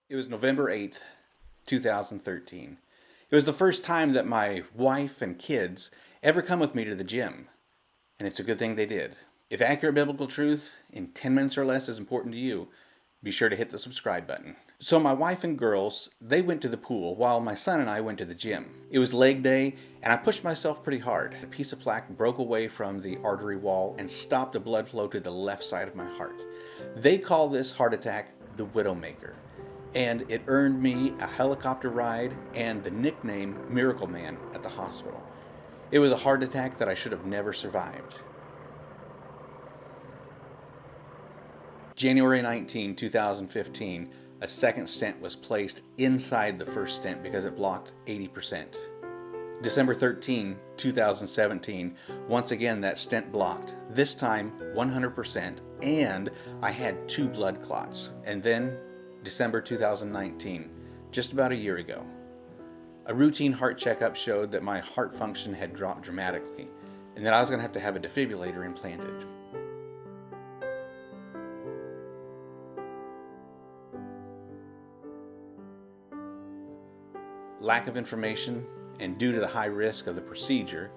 It was November 8th, 2013. It was the first time that my wife and kids ever come with me to the gym, and it's a good thing they did. If accurate biblical truth in 10 minutes or less is important to you, be sure to hit the subscribe button. So my wife and girls, they went to the pool while my son and I went to the gym. It was leg day, and I pushed myself pretty hard. A piece of plaque broke away from the artery wall and stopped the blood flow to the left side of my heart. They call this heart attack the Widowmaker, and it earned me a helicopter ride and the nickname Miracle Man at the hospital. It was a heart attack that I should have never survived. January 19, 2015, a second stent was placed inside the first stent because it blocked 80%. December 13, 2017, once again that stent blocked, this time 100%, and I had 2 blood clots. And then December 2019, just about a year ago, a routine heart checkup showed that my heart function had dropped dramatically and that I was going to have a defibrillator implanted. Lack of information, and due to the high risk of the procedure,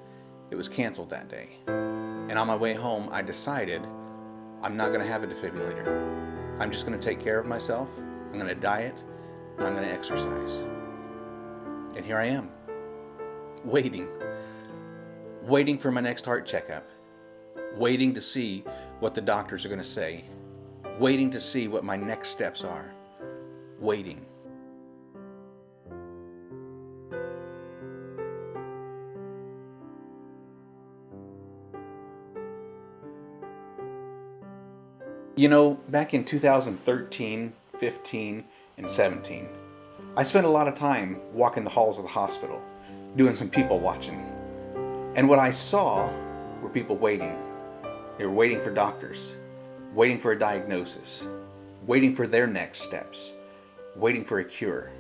it was canceled that day. And on my way home, I decided I'm not going to have a defibrillator. I'm just going to take care of myself, I'm going to diet, and I'm going to exercise. And here I am, waiting for my next heart checkup, waiting to see what the doctors are going to say, waiting to see what my next steps are, waiting. You know, back in 2013, 15, and 17, I spent a lot of time walking the halls of the hospital, doing some people watching. And what I saw were people waiting. They were waiting for doctors, waiting for a diagnosis, waiting for their next steps, waiting for a cure.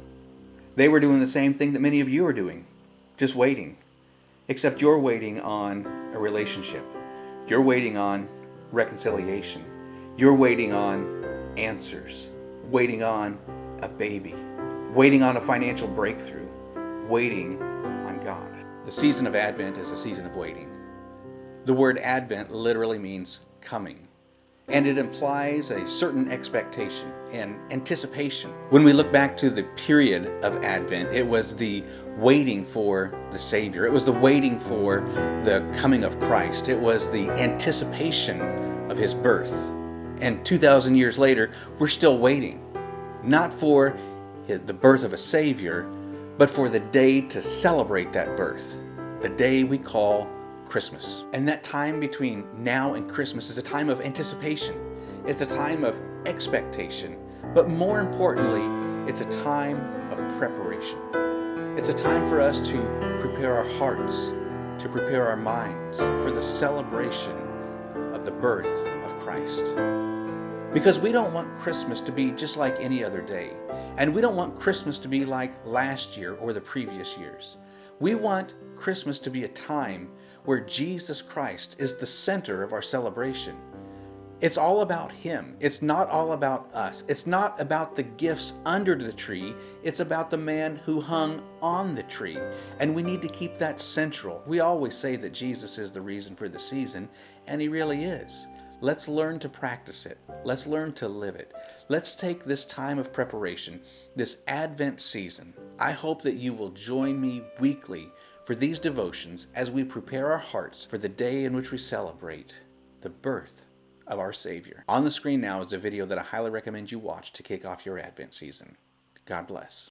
They were doing the same thing that many of you are doing, just waiting. Except you're waiting on a relationship. You're waiting on reconciliation. You're waiting on answers, waiting on a baby, waiting on a financial breakthrough, waiting on God. The season of Advent is a season of waiting. The word Advent literally means coming, and it implies a certain expectation and anticipation. When we look back to the period of Advent, it was the waiting for the Savior. It was the waiting for the coming of Christ. It was the anticipation of His birth. And 2,000 years later, we're still waiting, not for the birth of a Savior, but for the day to celebrate that birth, the day we call Christmas. And that time between now and Christmas is a time of anticipation. It's a time of expectation, but more importantly, it's a time of preparation. It's a time for us to prepare our hearts, to prepare our minds for the celebration of the birth of Christ. Because we don't want Christmas to be just like any other day. And we don't want Christmas to be like last year or the previous years. We want Christmas to be a time where Jesus Christ is the center of our celebration. It's all about Him. It's not all about us. It's not about the gifts under the tree. It's about the man who hung on the tree. And we need to keep that central. We always say that Jesus is the reason for the season, and He really is. Let's learn to practice it. Let's learn to live it. Let's take this time of preparation, this Advent season. I hope that you will join me weekly for these devotions as we prepare our hearts for the day in which we celebrate the birth of our Savior. On the screen now is a video that I highly recommend you watch to kick off your Advent season. God bless.